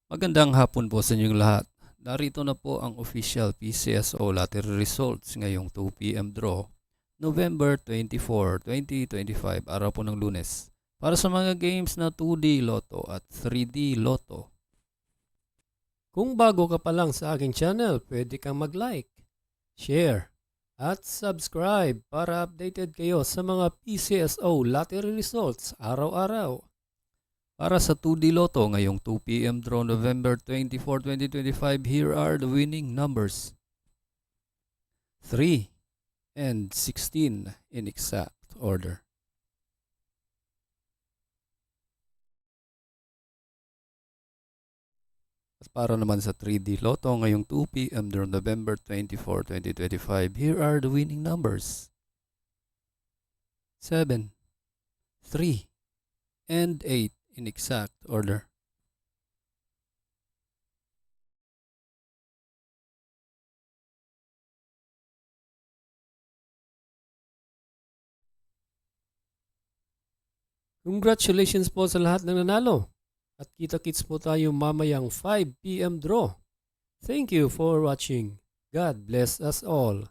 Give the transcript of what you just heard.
Magandang hapon po sa inyong lahat. Narito na po ang official PCSO lottery results ngayong 2 p.m. draw, November 24, 2025, araw po ng Lunes. Para sa mga games na 2D Lotto at 3D Lotto. Kung bago ka pa lang sa aking channel, pwede kang mag-like, share, at subscribe para updated kayo sa mga PCSO lottery results araw-araw. Para sa 2D Lotto ngayong 2 p.m. draw, November 24, 2025, here are the winning numbers. 3 and 16 in exact order. At para naman sa 3D Lotto ngayong 2 p.m. draw, November 24, 2025, here are the winning numbers. 7, 3, and 8 in exact order. Congratulations po sa lahat ng nanalo. At kita-kits po tayo mamayang 5 p.m. draw. Thank you for watching. God bless us all.